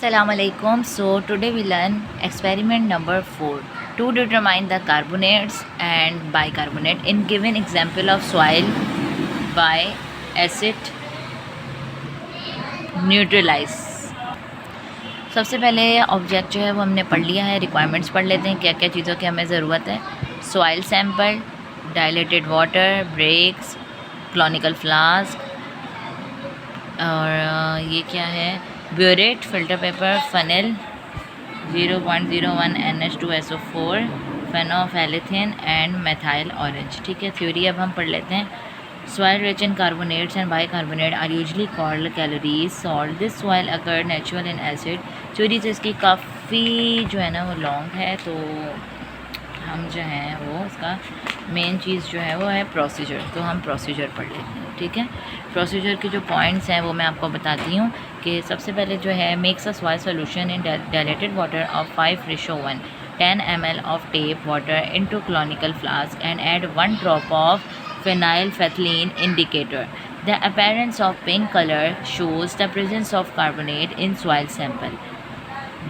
Assalamualaikum. So today we learn experiment number 4 to determine the carbonates and bicarbonate in given example of soil by acid neutralize. सबसे पहले object जो है वो हमने पढ़ लिया है, रिक्वायरमेंट्स पढ़ लेते हैं क्या क्या चीज़ों की हमें ज़रूरत है। Soil sample, diluted water, beakers, conical flask और ये क्या है, burette, filter paper, funnel, 0.01 NH2SO4, phenolphthalein and methyl orange. ठीक है, थ्योरी अब हम पढ़ लेते हैं। Soil rich in carbonates and bicarbonate are usually called calories salt. This soil occurred natural in acid. Theory से इसकी काफ़ी जो है ना वो लॉन्ग है, तो हम जो हैं वो इसका मेन चीज़ जो है वो है प्रोसीजर। तो हम प्रोसीजर पढ़ लेते हैं। ठीक है, प्रोसीजर के जो पॉइंट्स हैं वो मैं आपको बताती हूँ कि सबसे पहले जो है, makes a soil solution in dilated water of 5:1, 10 ml of tape water into conical flask and add 1 drop of phenylphthalein indicator. The appearance of pink color shows the presence of carbonate in soil sample.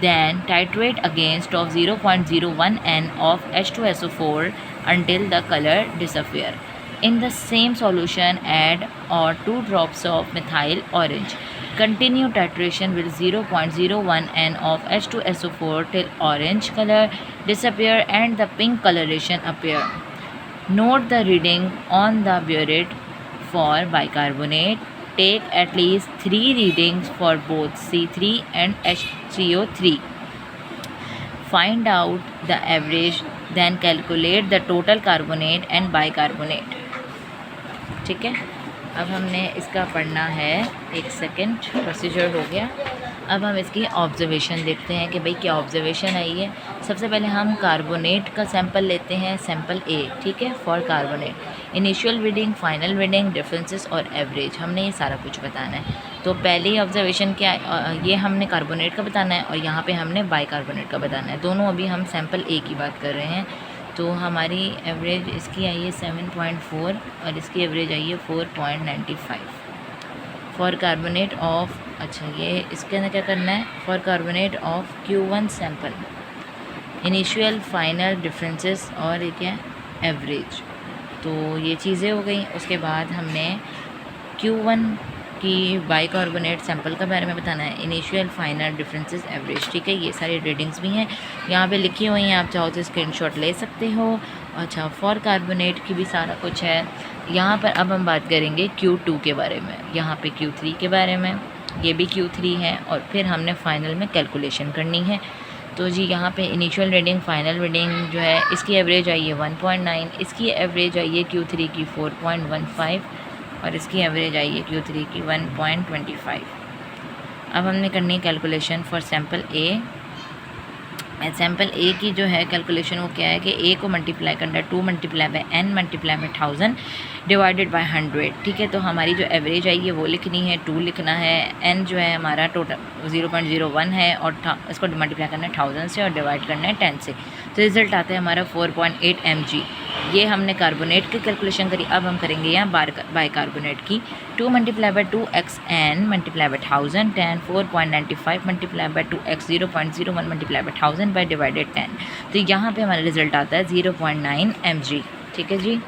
Then titrate against of 0.01 N of H2SO4 until the color disappear. In the same solution, add or 2 drops of methyl orange. Continue titration with 0.01 N of H2SO4 till orange color disappear and the pink coloration appear. Note the reading on the burette for bicarbonate. Take at least 3 readings for both C3 and HCO3. Find out the average, then calculate the total carbonate and bicarbonate. ठीक है, अब हमने इसका पढ़ना है। एक second, procedure हो गया। अब हम इसकी ऑब्जर्वेशन देखते हैं कि भाई क्या ऑब्जर्वेशन आई है। सबसे पहले हम कार्बोनेट का सैंपल लेते हैं, सैंपल ए। ठीक है, for carbonate initial reading, final reading, differences और एवरेज, हमने ये सारा कुछ बताना है। तो पहली ऑब्जर्वेशन क्या, ये हमने कार्बोनेट का बताना है और यहाँ पे हमने बाइकार्बोनेट का बताना है। दोनों अभी हम सैंपल ए की बात कर रहे हैं। तो हमारी एवरेज इसकी आई है 7.4 और इसकी एवरेज आई है 4.95 फॉर कार्बोनेट ऑफ। अच्छा, ये इसके अंदर क्या करना है, for carbonate of Q1 sample, initial, final, differences और ये क्या है, एवरेज। तो ये चीज़ें हो गई। उसके बाद हमने Q1 की बाइकार्बोनेट सैंपल के बारे में बताना है, इनिशियल, फाइनल, डिफरेंसेस, एवरेज। ठीक है, ये सारी रीडिंग्स भी हैं यहाँ पे लिखी हुई हैं, आप चाहो तो स्क्रीनशॉट ले सकते हो। अच्छा, फॉर कार्बोनेट की भी सारा कुछ है यहाँ पर। अब हम बात करेंगे Q2 के बारे में, यहाँ पे Q3 के बारे में, ये भी Q3 है और फिर हमने फाइनल में कैलकुलेशन करनी है। तो जी यहाँ पे इनिशियल रीडिंग, फाइनल रीडिंग जो है, इसकी एवरेज आई है 1.9, इसकी एवरेज आई है Q3 की 4.15 और इसकी एवरेज आई है Q3 की 1.25। अब हमने करनी है calculation for sample A. Sample A की जो है कैलकुलेशन वो क्या है कि ए को मल्टीप्लाई करना है 2 multiply by n multiply by 1000 divided by 100। ठीक है, तो हमारी जो एवरेज आई है वो लिखनी है, 2 लिखना है, n जो है हमारा टोटल 0.01 है और इसको मल्टीप्लाई करना है 1000 से और डिवाइड करना है 10 से। तो रिज़ल्ट आता है हमारा 4.8 mg। ये हमने कार्बोनेट की कैलकुलेशन करी। अब हम करेंगे यहाँ बाइकार्बोनेट की। 2 multiply by 2xn multiply by 1000 10 4.95 multiply by 2x 0.01 multiply by 1000 by divided 10। तो यहाँ पे हमारा रिजल्ट आता है 0.9 mg। ठीक है जी,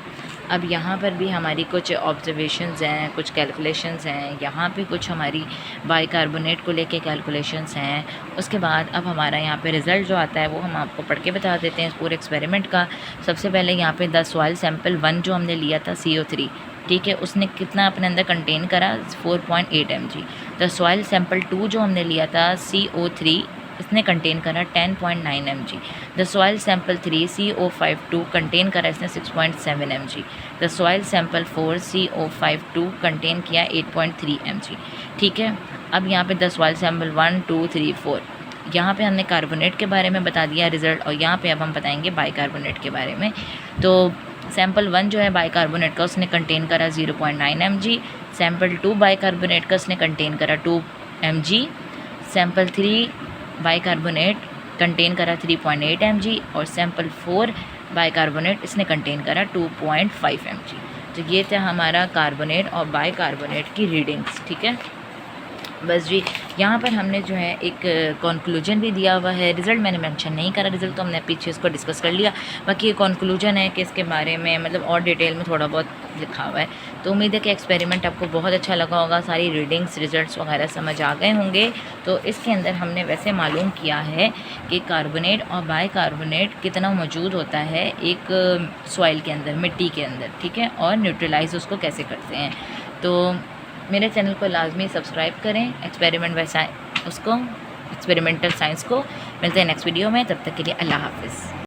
अब यहाँ पर भी हमारी कुछ ऑब्जर्वेशंस हैं, कुछ कैलकुलेशंस हैं, यहाँ पे कुछ हमारी बाइकार्बोनेट को लेके कैलकुलेशंस हैं। उसके बाद अब हमारा यहाँ पे रिज़ल्ट जो आता है वो हम आपको पढ़ के बता देते हैं इस पूरे एक्सपेरिमेंट का। सबसे पहले यहाँ पे द सॉइल सैंपल 1 जो हमने लिया था CO3, ठीक है, उसने कितना अपने अंदर कंटेन करा, 4.8 mg। द सॉइल सैंपल 2 जो हमने लिया था CO3, इसने कंटेन करा 10.9 mg। The soil sample 3 CO52 contain करा इसने 6.7 mg। The soil sample 4 CO52 contain किया 8.3 mg। ठीक है, अब यहाँ पे द सॉइल सैंपल 1 2 3 4, यहाँ पे हमने कार्बोनेट के बारे में बता दिया रिज़ल्ट और यहाँ पे अब हम बताएंगे बाइकार्बोनेट के बारे में। तो सैंपल 1 जो है बाइकार्बोनेट का, उसने कंटेन करा 0.9 mg। सैंपल 2 बाइकार्बोनेट का उसने कंटेन करा 2 mg। सैंपल 3 बाइकार्बोनेट कंटेन करा 3.8 mg और सैंपल 4 बाइकार्बोनेट इसने कंटेन करा 2.5 mg। तो ये था हमारा कार्बोनेट और बाइकार्बोनेट की रीडिंग्स। ठीक है, बस जी, यहाँ पर हमने जो है एक कंक्लूजन भी दिया हुआ है। रिज़ल्ट मैंने मेंशन नहीं करा, रिज़ल्ट तो हमने पीछे इसको डिस्कस कर लिया। बाकी ये कंक्लूजन है कि इसके बारे में मतलब और डिटेल में थोड़ा बहुत लिखा हुआ है। तो उम्मीद है कि एक्सपेरिमेंट आपको बहुत अच्छा लगा होगा, सारी रीडिंग्स रिजल्ट्स वगैरह समझ आ गए होंगे। तो इसके अंदर हमने वैसे मालूम किया है कि कार्बोनेट और बाइकार्बोनेट कितना मौजूद होता है एक सॉइल के अंदर, मिट्टी के अंदर, ठीक है, और न्यूट्रलाइज उसको कैसे करते हैं। तो मेरे चैनल को लाजमी सब्सक्राइब करें, एक्सपेरिमेंटल साइंस को। मिलते हैं नेक्स्ट वीडियो में, तब तक के लिए अल्लाह हाफ़िज़।